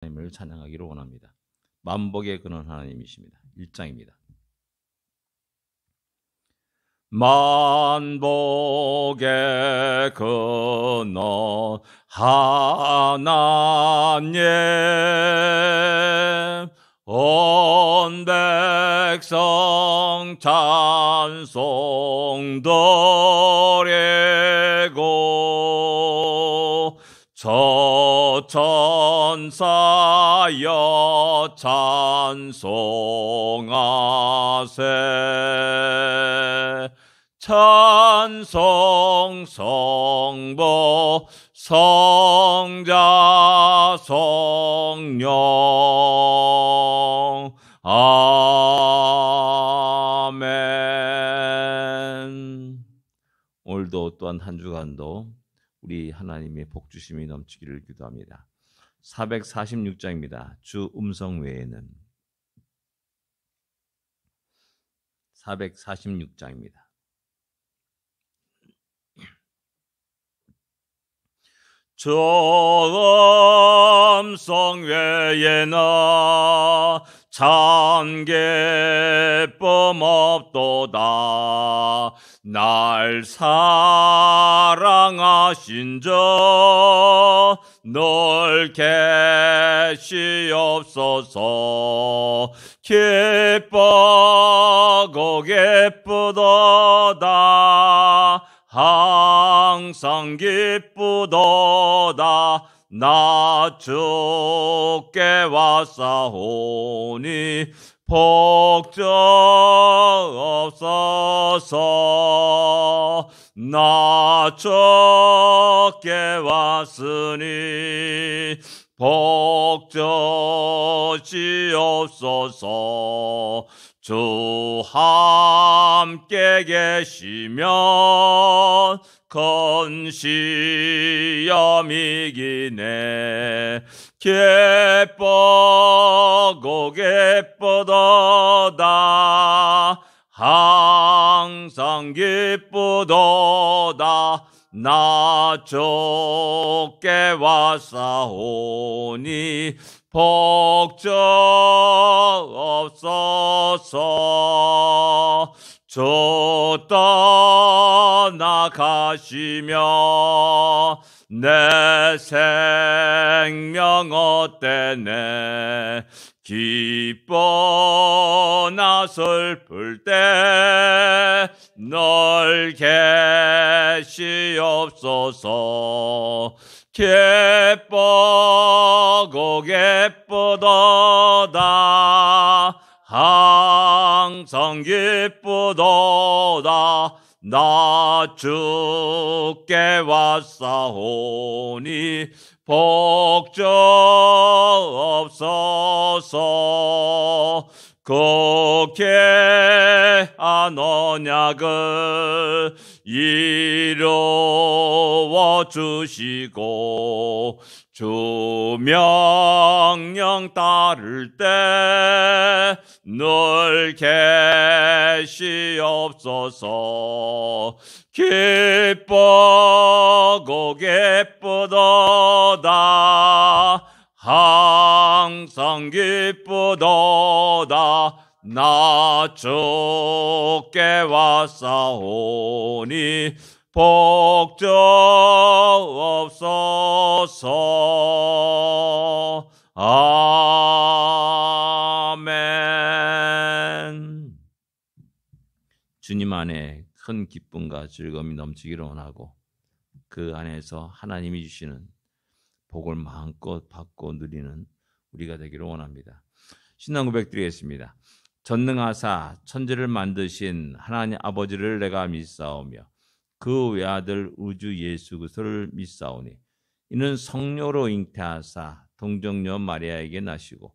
하나님을 찬양하기를 원합니다. 만복의 근원 하나님이십니다. 1장입니다. 만복의 근원 하나님, 온 백성 찬송 드리고 저 천사여 찬송하세. 찬송 성부 성자 성령 아멘. 오늘도 또한 한 주간도 우리 하나님의 복주심이 넘치기를 기도합니다. 446장입니다. 주 음성 외에는 446장입니다. 주 음성 외에는 참 기쁨 없도다. 날 사랑하신 주 늘 계시옵소서. 기쁘고 기쁘도다. 항상 기쁘도다. 나 주께 왔사오니 복주옵소서. 나 주께 왔으니 복주시옵소서. 주 함께 계시면 큰 시험 이기네. 기쁘고 기쁘도다. 항상 기쁘도다. 나 주께 왔사오니 복주옵소서. 주 떠나가시면 내 생명 어때네. 기뻐나 슬플 때 늘 계시옵소서. 기쁘고 기쁘도다. 항상 기쁘도다. 나 주께 왔사오니 복주옵소서. 국회한 언약을 이루어 주시고 주 명령 따를 때 늘 계시옵소서. 기쁘고 기쁘도다. 항상 기쁘도다. 나 주께 왔사오니 복주옵소서. 아멘. 주님 안에 큰 기쁨과 즐거움이 넘치기를 원하고 그 안에서 하나님이 주시는 복을 마음껏 받고 누리는 우리가 되기를 원합니다. 신앙 고백 드리겠습니다. 전능하사 천지를 만드신 하나님 아버지를 내가 믿사오며 그 외아들 우주 예수 그리스도를 믿사오니 이는 성령으로 잉태하사 동정녀 마리아에게 나시고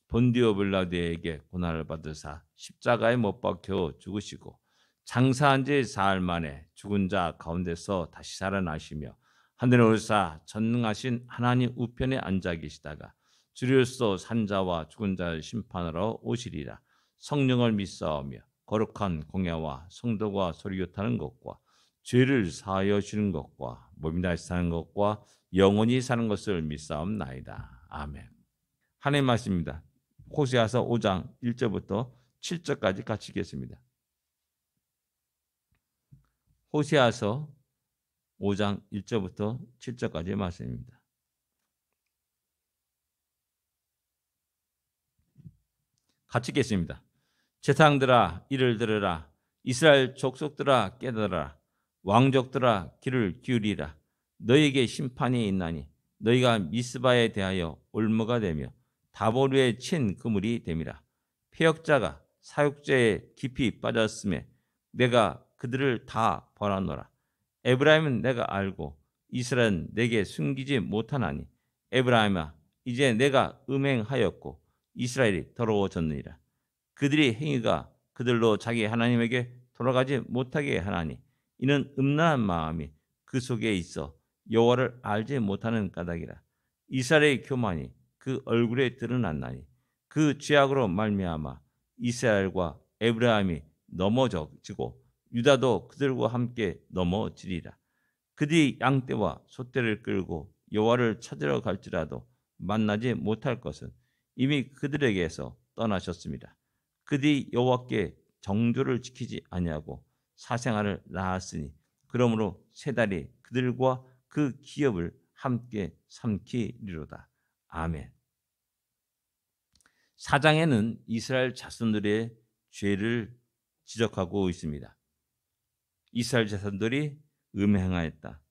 본디오 빌라도에게 고난을 받으사 십자가에 못 박혀 죽으시고 장사한 지 사흘 만에 죽은 자 가운데서 다시 살아나시며 하늘에 오르사 전능하신 하나님 우편에 앉아 계시다가 주로서 산자와 죽은 자를 심판하러 오시리라. 성령을 믿사오며 거룩한 공예와 성도가 소리교타는 것과 죄를 사하여 주는 것과 몸이 다시 사는 것과 영원히 사는 것을 믿사옵나이다. 아멘. 하나님 말씀입니다. 호세아서 5장 1절부터 7절까지 같이 읽겠습니다. 호세아서 5장 1절부터 7절까지의 말씀입니다. 같이 읽겠습니다. 제사장들아 이를 들으라. 이스라엘 족속들아 깨달으라. 왕족들아 귀를 기울이라. 너희에게 심판이 있나니 너희가 미스바에 대하여 올무가 되며 다보르에 친 그물이 됨이라. 패역자가 사육제에 깊이 빠졌음에 내가 그들을 다 벌하노라. 에브라임은 내가 알고 이스라엘은 내게 숨기지 못하나니 에브라임아 이제 내가 음행하였고 이스라엘이 더러워졌느니라. 그들의 행위가 그들로 자기 하나님에게 돌아가지 못하게 하나니 이는 음란한 마음이 그 속에 있어 여호와를 알지 못하는 까닭이라. 이스라엘의 교만이 그 얼굴에 드러났나니 그 죄악으로 말미암아 이스라엘과 에브라임이 넘어지고 유다도 그들과 함께 넘어지리라. 그들이 양떼와 소떼를 끌고 여호와를 찾으러 갈지라도 만나지 못할 것은 이미 그들에게서 떠나셨습니다. 그들이 여호와께 정조를 지키지 아니하고 사생활을 낳았으니 그러므로 세 달이 그들과 그 기업을 함께 삼키리로다. 아멘. 4장에는 이스라엘 자손들의 죄를 지적하고 있습니다. 이스라엘 자손들이 음행하였다.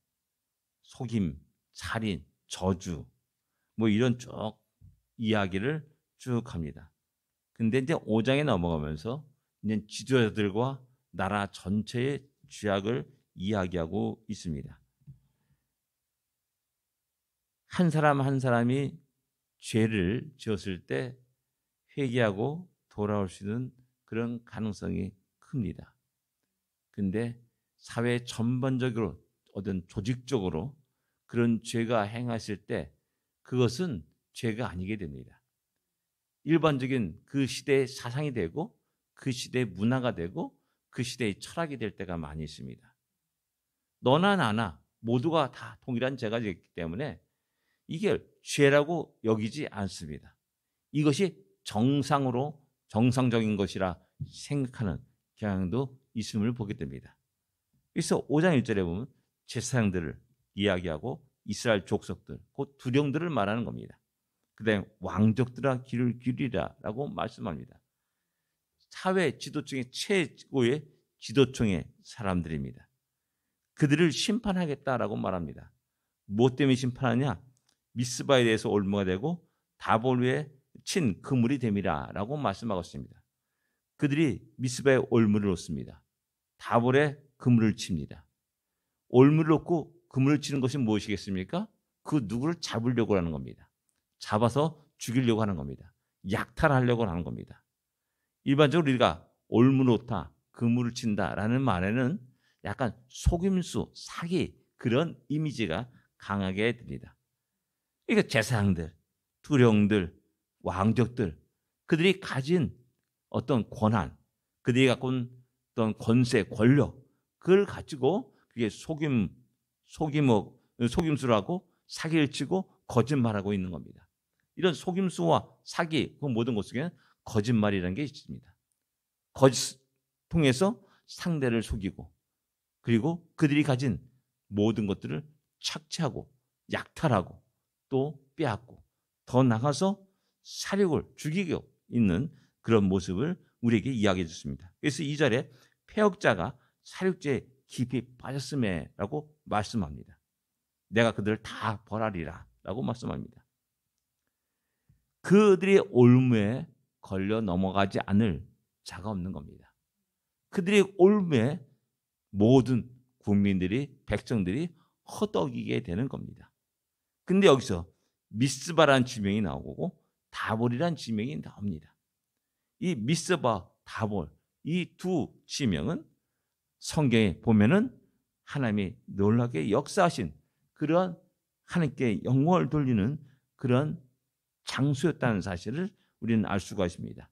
속임, 살인, 저주 뭐 이런 쭉 이야기를 쭉 합니다. 근데 이제 5장에 넘어가면서 이제 지도자들과 나라 전체의 죄악을 이야기하고 있습니다. 한 사람 한 사람이 죄를 지었을 때 회개하고 돌아올 수 있는 그런 가능성이 큽니다. 근데 사회 전반적으로 어떤 조직적으로 그런 죄가 행하실 때 그것은 죄가 아니게 됩니다. 일반적인 그 시대의 사상이 되고 그 시대의 문화가 되고 그 시대의 철학이 될 때가 많이 있습니다. 너나 나나 모두가 다 동일한 죄가 있기 때문에 이게 죄라고 여기지 않습니다. 이것이 정상적인 것이라 생각하는 경향도 있음을 보게 됩니다. 그래서 5장 1절에 보면 제사장들을 이야기하고 이스라엘 족속들, 곧 두령들을 말하는 겁니다. 그다음에 왕족들아 귀를 기울이라 라고 말씀합니다. 사회 지도층의 최고의 지도층의 사람들입니다. 그들을 심판하겠다라고 말합니다. 무엇 때문에 심판하냐? 미스바에 대해서 올무가 되고 다볼루에 친 그물이 됨이라 라고 말씀하고 있습니다. 그들이 미스바에 올무를 놓습니다. 다볼에 그물을 칩니다. 올무를 놓고 그물을 치는 것이 무엇이겠습니까? 그 누구를 잡으려고 하는 겁니다. 잡아서 죽이려고 하는 겁니다. 약탈하려고 하는 겁니다. 일반적으로 우리가 올무 놓다, 그물을 친다라는 말에는 약간 속임수, 사기 그런 이미지가 강하게 듭니다. 그러니까 제사장들, 두령들, 왕족들 그들이 가진 어떤 권한, 그들이 갖고 온 어떤 권세, 권력 그걸 가지고 그게 속임수를 하고 사기를 치고 거짓말하고 있는 겁니다. 이런 속임수와 사기 그 모든 것 속에는 거짓말이라는 게 있습니다. 거짓 통해서 상대를 속이고 그리고 그들이 가진 모든 것들을 착취하고 약탈하고 또 빼앗고 더 나가서 사륙을 죽이고 있는 그런 모습을 우리에게 이야기해 줬습니다. 그래서 2절에 패역자가 사륙제에 깊이 빠졌음에라고 말씀합니다. 내가 그들을 다 벌하리라 라고 말씀합니다. 그들의 올무에 걸려 넘어가지 않을 자가 없는 겁니다. 그들의 올무에 모든 국민들이 백성들이 허덕이게 되는 겁니다. 근데 여기서 미스바라는 지명이 나오고 다볼이라는 지명이 나옵니다. 이 미스바, 다볼 이 두 지명은 성경에 보면은 하나님이 놀랍게 역사하신 그런 하나님께 영광을 돌리는 그런 장소였다는 사실을 우리는 알 수가 있습니다.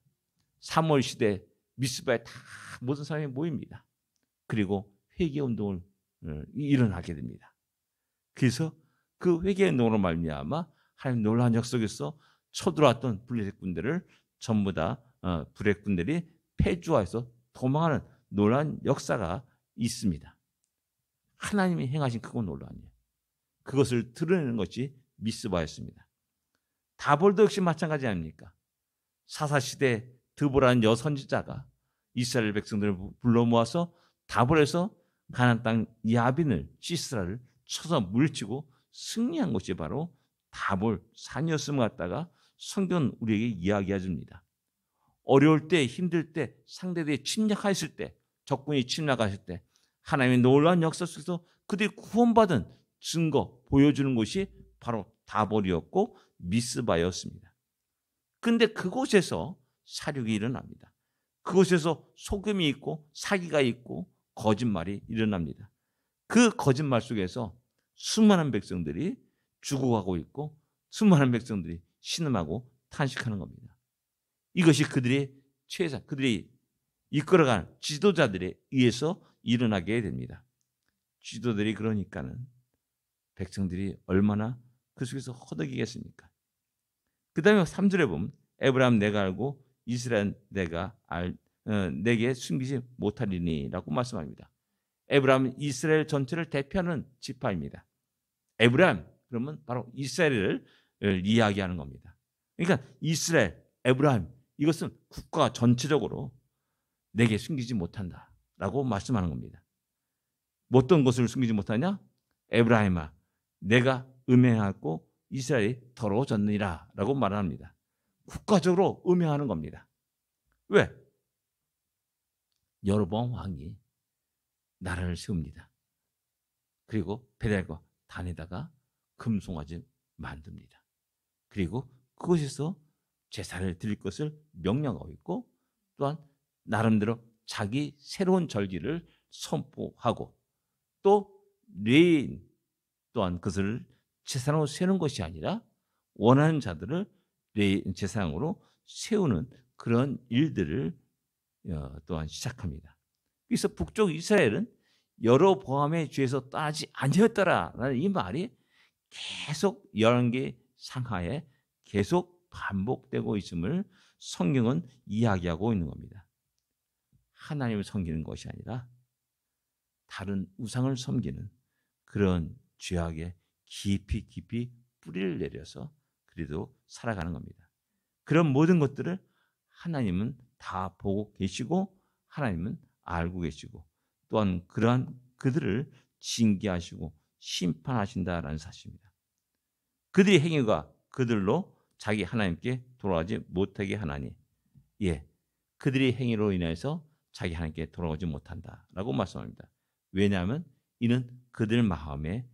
사무엘 시대 미스바에 다 모든 사람이 모입니다. 그리고 회개운동을 일어나게 됩니다. 그래서 그 회개운동으로 말미암아 하나님 놀라운 역사에서 쳐들어왔던 블레셋 군대를 전부 다 블레셋 군들이 패주하여서 도망하는 놀라운 역사가 있습니다. 하나님이 행하신 크고 놀라운 일. 그것을 드러내는 것이 미스바였습니다. 다볼도 역시 마찬가지 아닙니까? 사사시대 드보라는 여선지자가 이스라엘 백성들을 불러 모아서 다볼에서 가나안 땅 야빈을 시스라를 쳐서 물리치고 승리한 것이 바로 다볼 산이었음을 갖다가 성경은 우리에게 이야기해 줍니다. 어려울 때, 힘들 때, 상대들이 침략하였을 때, 적군이 침략하였을 때 하나님의 놀라운 역사 속에서 그들이 구원받은 증거 보여주는 곳이 바로 다볼이었고 미스바였습니다. 그런데 그곳에서 사륙이 일어납니다. 그곳에서 속임이 있고 사기가 있고 거짓말이 일어납니다. 그 거짓말 속에서 수많은 백성들이 죽어가고 있고 수많은 백성들이 신음하고 탄식하는 겁니다. 이것이 그들이 그들이 이끌어간 지도자들에 의해서 일어나게 됩니다. 지도들이 그러니까는 백성들이 얼마나 그 속에서 허덕이겠습니까? 그 다음에 3절에 보면 에브라임 내가 알고 이스라엘 내게 숨기지 못하리니 라고 말씀합니다. 에브라임은 이스라엘 전체를 대표하는 지파입니다. 에브라임 그러면 바로 이스라엘을 이야기하는 겁니다. 그러니까 이스라엘, 에브라임 이것은 국가 전체적으로 내게 숨기지 못한다라고 말씀하는 겁니다. 어떤 것을 숨기지 못하냐? 에브라임아 내가 음행하고 이스라엘이 더러워졌느니라 라고 말합니다. 국가적으로 음행하는 겁니다. 왜? 여로보암 왕이 나라를 세웁니다. 그리고 베델과 단에다가 금송아지 만듭니다. 그리고 그곳에서 제사를 드릴 것을 명령하고 있고 또한 나름대로 자기 새로운 절기를 선포하고 또 레인 또한 그것을 제사장으로 세우는 것이 아니라 원하는 자들을 제사장으로 세우는 그런 일들을 또한 시작합니다. 그래서 북쪽 이스라엘은 여로보암의 죄에서 떠나지 아니었더라라는 이 말이 계속 열왕기 상하에 계속 반복되고 있음을 성경은 이야기하고 있는 겁니다. 하나님을 섬기는 것이 아니라 다른 우상을 섬기는 그런 죄악에 깊이 뿌리를 내려서 그래도 살아가는 겁니다. 그런 모든 것들을 하나님은 다 보고 계시고 하나님은 알고 계시고 또한 그러한 그들을 징계하시고 심판하신다라는 사실입니다. 그들의 행위가 그들로 자기 하나님께 돌아가지 못하게 하나니 그들의 행위로 인해서 자기 하나님께 돌아오지 못한다라고 말씀합니다. 왜냐하면 이는 그들 마음에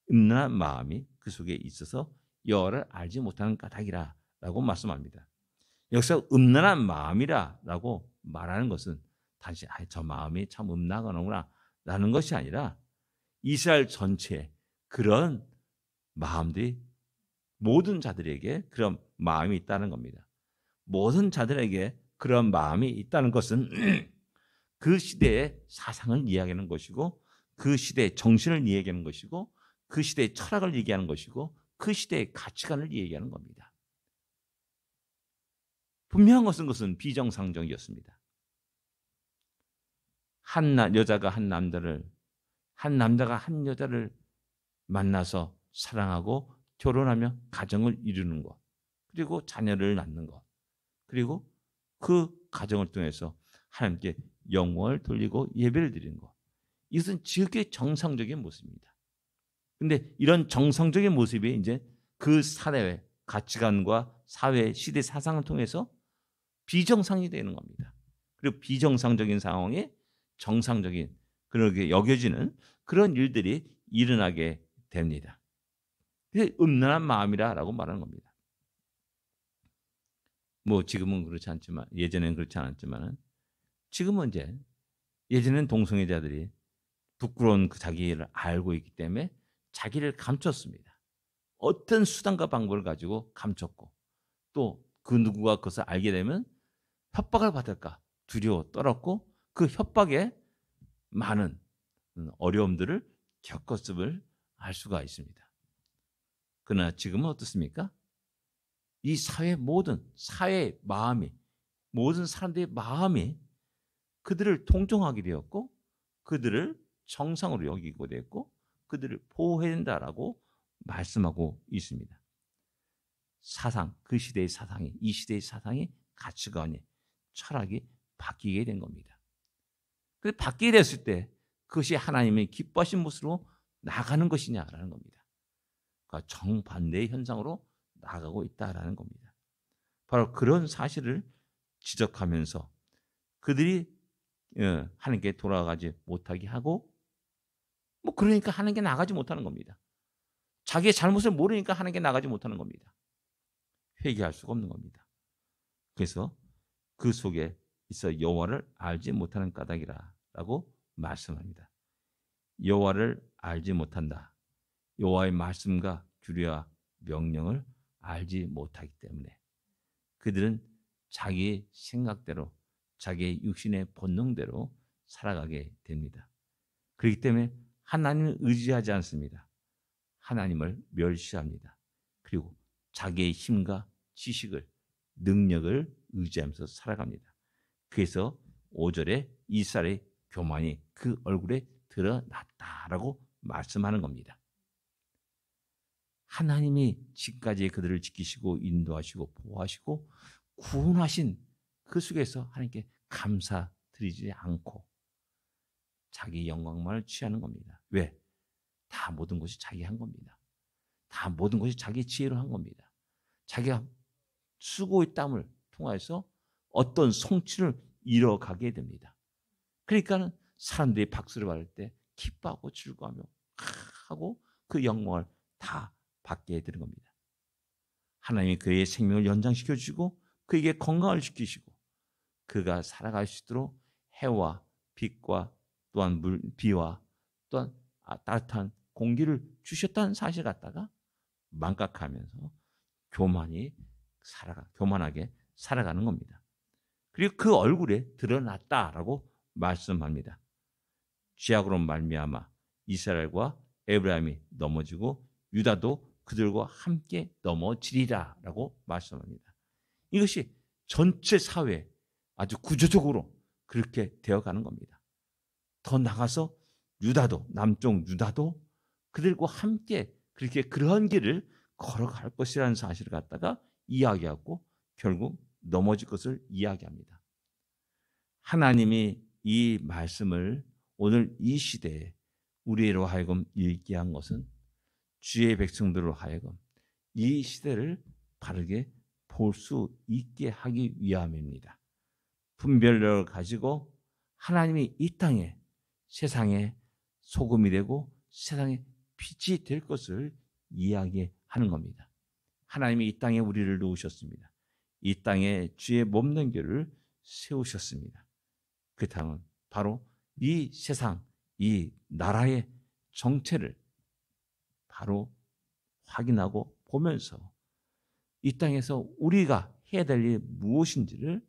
음란한 마음이 그 속에 있어서 여호와를 알지 못하는 까닭이라라고 말씀합니다. 여기서 음란한 마음이라라고 말하는 것은 단지 저 마음이 참 음란하구나 라는 것이 아니라 이스라엘 전체에 그런 마음들이 모든 자들에게 그런 마음이 있다는 겁니다. 모든 자들에게 그런 마음이 있다는 것은 그 시대의 사상을 이야기하는 것이고 그 시대의 정신을 이야기하는 것이고 그 시대의 철학을 얘기하는 것이고 그 시대의 가치관을 얘기하는 겁니다. 분명한 것은 비정상적이었습니다. 한 남자가 한 여자를 만나서 사랑하고 결혼하며 가정을 이루는 것, 그리고 자녀를 낳는 것, 그리고 그 가정을 통해서 하나님께 영광을 돌리고 예배를 드리는 것. 이것은 지극히 정상적인 모습입니다. 그런데 이런 정상적인 모습이 이제 그 사회의 가치관과 사회 시대 사상을 통해서 비정상이 되는 겁니다. 그리고 비정상적인 상황에 정상적인 그렇게 여겨지는 그런 일들이 일어나게 됩니다. 그래서 음란한 마음이라고 말하는 겁니다. 뭐 지금은 그렇지 않지만 예전에는 그렇지 않았지만은 지금은 이제 예전에는 동성애자들이 부끄러운 그 자기를 알고 있기 때문에 자기를 감췄습니다. 어떤 수단과 방법을 가지고 감췄고 또 그 누구가 그것을 알게 되면 협박을 받을까 두려워 떨었고 그 협박에 많은 어려움들을 겪었음을 알 수가 있습니다. 그러나 지금은 어떻습니까? 이 사회 모든 사회의 마음이 모든 사람들의 마음이 그들을 동정하게 되었고 그들을 정상으로 여기고 됐고 그들을 보호해야 된다라고 말씀하고 있습니다. 사상, 그 시대의 사상이 이 시대의 사상이 가치관이 철학이 바뀌게 된 겁니다. 근데 바뀌게 됐을 때 그것이 하나님의 기뻐하신 모습으로 나가는 것이냐라는 겁니다. 그러니까 정반대의 현상으로 나가고 있다라는 겁니다. 바로 그런 사실을 지적하면서 그들이 하나님께 돌아가지 못하게 하고 뭐 그러니까 하나님께 나가지 못하는 겁니다. 자기의 잘못을 모르니까 하나님께 나가지 못하는 겁니다. 회개할 수가 없는 겁니다. 그래서 그 속에 있어 여호와를 알지 못하는 까닭이라라고 말씀합니다. 여호와를 알지 못한다. 여호와의 말씀과 규례와 명령을 알지 못하기 때문에 그들은 자기의 생각대로 자기의 육신의 본능대로 살아가게 됩니다. 그렇기 때문에 하나님을 의지하지 않습니다. 하나님을 멸시합니다. 그리고 자기의 힘과 지식을 능력을 의지하면서 살아갑니다. 그래서 5절에 이스라엘의 교만이 그 얼굴에 드러났다라고 말씀하는 겁니다. 하나님이 지금까지 그들을 지키시고 인도하시고 보호하시고 구원하신 그 속에서 하나님께 감사드리지 않고 자기 영광만을 취하는 겁니다. 왜? 다 모든 것이 자기 한 겁니다. 다 모든 것이 자기 지혜로 한 겁니다. 자기가 수고의 땀을 통해서 어떤 성취를 이뤄가게 됩니다. 그러니까는 사람들이 박수를 받을 때 기뻐하고 즐거워하며 하고 그 영광을 다 받게 되는 겁니다. 하나님이 그의 생명을 연장시켜 주시고 그에게 건강을 지키시고 그가 살아갈 수 있도록 해와 빛과 또한 비와 또한 따뜻한 공기를 주셨다는 사실 갖다가 망각하면서 교만하게 살아가는 겁니다. 그리고 그 얼굴에 드러났다라고 말씀합니다. 죄악으로 말미암아 이스라엘과 에브라임이 넘어지고 유다도 그들과 함께 넘어지리라라고 말씀합니다. 이것이 전체 사회에 아주 구조적으로 그렇게 되어가는 겁니다. 더 나가서 유다도 남쪽 유다도 그들과 함께 그렇게 그러한 길을 걸어갈 것이라는 사실을 갖다가 이야기하고 결국 넘어질 것을 이야기합니다. 하나님이 이 말씀을 오늘 이 시대에 우리로 하여금 읽게 한 것은 주의 백성들로 하여금 이 시대를 바르게 볼 수 있게 하기 위함입니다. 분별력을 가지고 하나님이 이 땅에 세상에 소금이 되고 세상에 빛이 될 것을 이야기하는 겁니다. 하나님이 이 땅에 우리를 놓으셨습니다. 이 땅에 주의 몸된 교를 세우셨습니다. 그렇다면 바로 이 세상, 이 나라의 정체를 바로 확인하고 보면서 이 땅에서 우리가 해야 될 일이 무엇인지를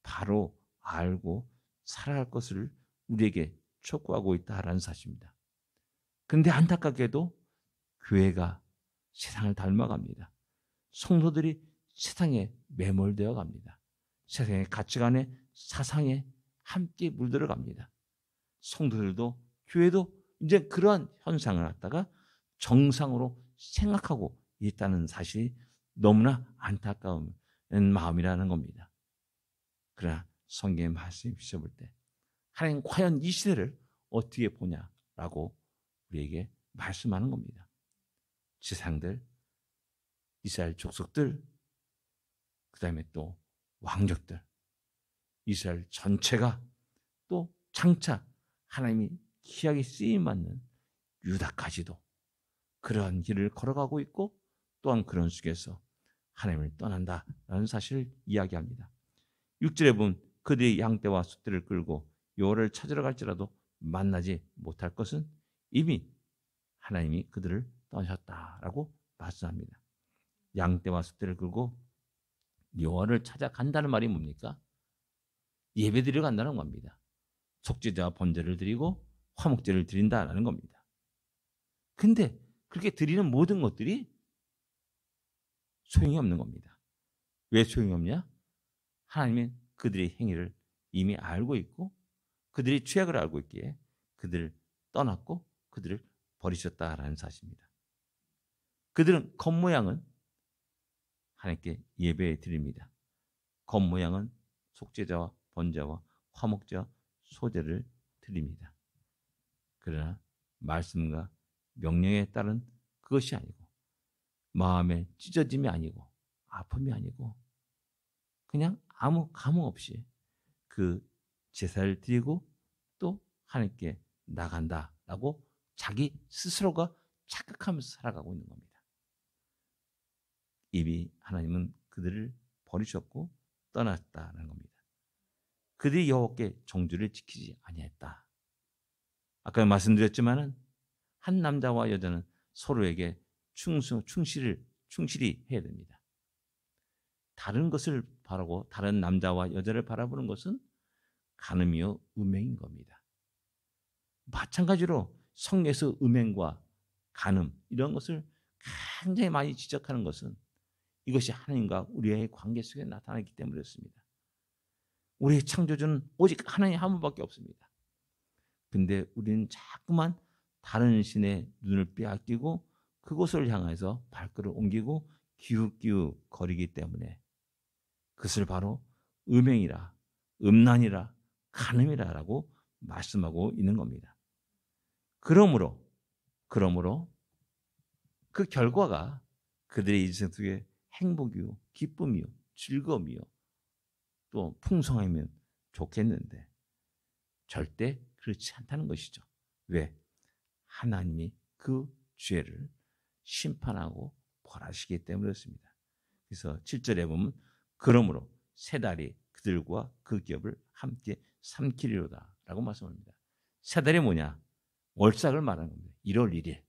바로 알고 살아갈 것을 우리에게 촉구하고 있다라는 사실입니다. 그런데 안타깝게도 교회가 세상을 닮아갑니다. 성도들이 세상에 매몰되어 갑니다. 세상의 가치관에 사상에 함께 물들어갑니다. 성도들도 교회도 이제 그러한 현상을 갖다가 정상으로 생각하고 있다는 사실이 너무나 안타까운 마음이라는 겁니다. 그러나 성경의 말씀을 비춰볼 때 하나님 과연 이 시대를 어떻게 보냐라고 우리에게 말씀하는 겁니다. 지상들, 이스라엘 족속들, 그 다음에 또 왕족들, 이스라엘 전체가 또 장차 하나님이 귀하게 쓰임받는 유다까지도 그러한 길을 걸어가고 있고 또한 그런 속에서 하나님을 떠난다라는 사실을 이야기합니다. 6절에 보면 그들이 양떼와 숫대를 끌고 여호와를 찾으러 갈지라도 만나지 못할 것은 이미 하나님이 그들을 떠나셨다라고 말씀합니다. 양떼와 숫대를 끌고 여호와를 찾아간다는 말이 뭡니까? 예배드리러 간다는 겁니다. 속죄제와 번제를 드리고 화목제를 드린다라는 겁니다. 근데 그렇게 드리는 모든 것들이 소용이 없는 겁니다. 왜 소용이 없냐? 하나님은 그들의 행위를 이미 알고 있고 그들이 죄악을 알고 있기에 그들을 떠났고 그들을 버리셨다라는 사실입니다. 그들은 겉모양은 하나님께 예배 드립니다. 겉모양은 속죄자와 번제와 화목제와 소제를 드립니다. 그러나 말씀과 명령에 따른 그것이 아니고 마음의 찢어짐이 아니고 아픔이 아니고 그냥 아무 감흥 없이 그 제사를 드리고 또 하나님께 나간다라고 자기 스스로가 착각하면서 살아가고 있는 겁니다. 이미 하나님은 그들을 버리셨고 떠났다는 겁니다. 그들이 여호와께 정죄를 지키지 아니했다. 아까 말씀드렸지만은 한 남자와 여자는 서로에게 충실히 해야 됩니다. 다른 것을 바라고 다른 남자와 여자를 바라보는 것은 간음이요 음행인 겁니다. 마찬가지로 성경에서 음행과 간음 이런 것을 굉장히 많이 지적하는 것은 이것이 하나님과 우리의 관계 속에 나타나기 때문이었습니다. 우리의 창조주는 오직 하나님 한 분밖에 없습니다. 근데 우리는 자꾸만 다른 신의 눈을 빼앗기고 그곳을 향해서 발걸음을 옮기고 기웃기웃 거리기 때문에 그것을 바로 음행이라 음란이라 간음이라라고 말씀하고 있는 겁니다. 그러므로 그 결과가 그들의 인생 속에 행복이요 기쁨이요 즐거움이요 또 풍성하면 좋겠는데 절대 그렇지 않다는 것이죠. 왜? 하나님이 그 죄를 심판하고 벌하시기 때문이었습니다. 그래서 7절에 보면 그러므로 세 달이 그들과 그 기업을 함께 삼키리로다 라고 말씀합니다. 세 달이 뭐냐? 월삭을 말하는 겁니다. 1월 1일.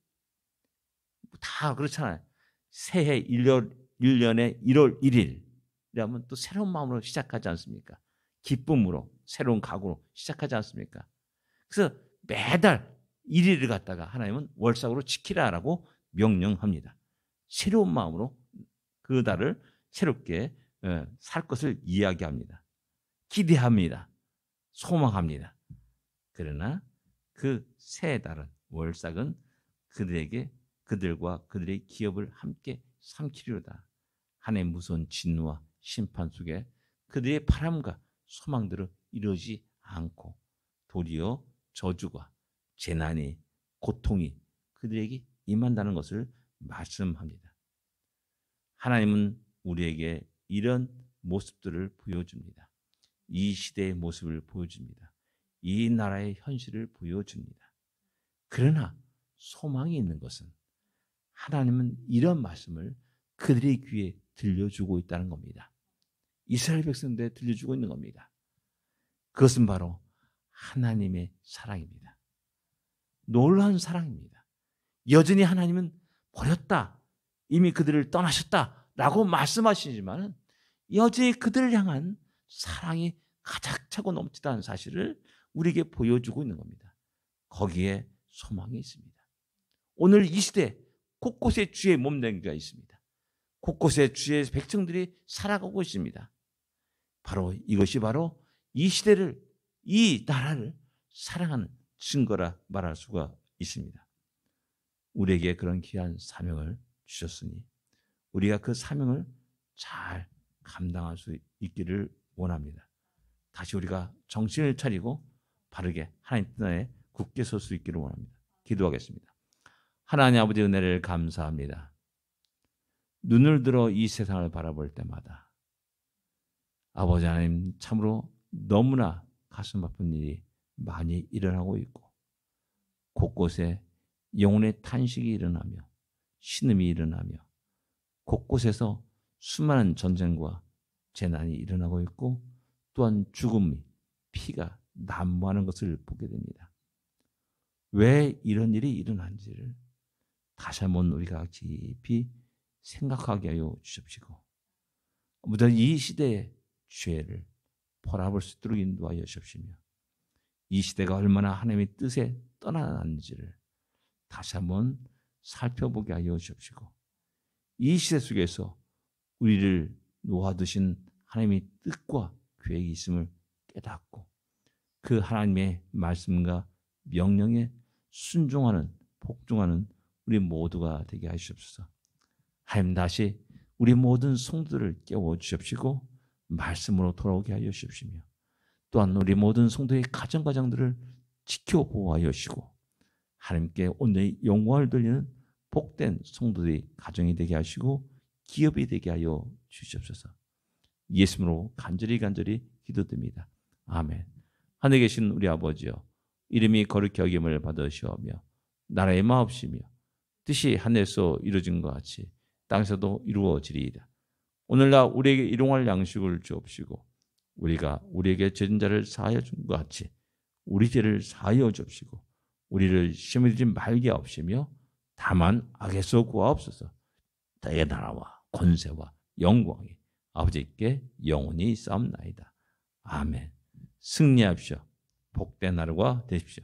다 그렇잖아요. 새해 1년의 1월 1일이라면 또 새로운 마음으로 시작하지 않습니까? 기쁨으로 새로운 각오로 시작하지 않습니까? 그래서 매달 1일을 갖다가 하나님은 월삭으로 지키라라고 명령합니다. 새로운 마음으로 그 달을 새롭게 살 것을 이야기합니다. 기대합니다. 소망합니다. 그러나 그 새 달은 월삭은 그들과 그들의 기업을 함께 삼키리로다. 하나님의 무서운 진노와 심판 속에 그들의 바람과 소망들을 이루지 않고 도리어 저주가 재난이 고통이 그들에게 임한다는 것을 말씀합니다. 하나님은 우리에게 이런 모습들을 보여줍니다. 이 시대의 모습을 보여줍니다. 이 나라의 현실을 보여줍니다. 그러나 소망이 있는 것은 하나님은 이런 말씀을 그들의 귀에 들려주고 있다는 겁니다. 이스라엘 백성들에 들려주고 있는 겁니다. 그것은 바로 하나님의 사랑입니다. 놀라운 사랑입니다. 여전히 하나님은 버렸다. 이미 그들을 떠나셨다라고 말씀하시지만 여전히 그들을 향한 사랑이 가득 차고 넘치다는 사실을 우리에게 보여주고 있는 겁니다. 거기에 소망이 있습니다. 오늘 이 시대 곳곳에 주의 몸담기가 있습니다. 곳곳에 주의 백성들이 살아가고 있습니다. 바로 이것이 바로 이 시대를 이 나라를 사랑하는 증거라 말할 수가 있습니다. 우리에게 그런 귀한 사명을 주셨으니 우리가 그 사명을 잘 감당할 수 있기를 원합니다. 다시 우리가 정신을 차리고 바르게 하나님 뜻 안에 굳게 설 수 있기를 원합니다. 기도하겠습니다. 하나님 아버지 은혜를 감사합니다. 눈을 들어 이 세상을 바라볼 때마다 아버지 하나님 참으로 너무나 가슴 아픈 일이 많이 일어나고 있고 곳곳에 영혼의 탄식이 일어나며 신음이 일어나며 곳곳에서 수많은 전쟁과 재난이 일어나고 있고 또한 죽음이 피가 난무하는 것을 보게 됩니다. 왜 이런 일이 일어난지를 다시 한번 우리가 깊이 생각하게 하여 주십시고 무더 이 시대의 죄를 바라볼 수 있도록 인도하여 주십시며 이 시대가 얼마나 하나님의 뜻에 떠나는지를 다시 한번 살펴보게 하여 주십시고 이 시대 속에서 우리를 놓아두신 하나님의 뜻과 계획이 있음을 깨닫고 그 하나님의 말씀과 명령에 순종하는 복종하는 우리 모두가 되게 하시옵소서. 하나님 다시 우리 모든 성도들을 깨워주십시고 말씀으로 돌아오게 하여 주십시며 또한 우리 모든 성도의 가정들을 지켜보호하여 주시고 하나님께 온전히 영광을 돌리는 복된 성도들의 가정이 되게 하시고 기업이 되게 하여 주시옵소서. 예수님으로 간절히 기도드립니다. 아멘. 하늘에 계신 우리 아버지여, 이름이 거룩히 여김을 받으시오며 나라의 마옵시며 뜻이 하늘에서 이루어진 것 같이 땅에서도 이루어지리이다. 오늘날 우리에게 일용할 양식을 주옵시고 우리가 우리에게 죄진 자를 사하여 준 것 같이 우리 죄를 사하여 주옵시고 우리를 시험에 들지 말게 하옵시며 다만 악에서 구하옵소서. 너의 나라와 권세와 영광이 아버지께 영원히 있사옵나이다. 아멘. 승리하십시오. 복된 하루가 되십시오.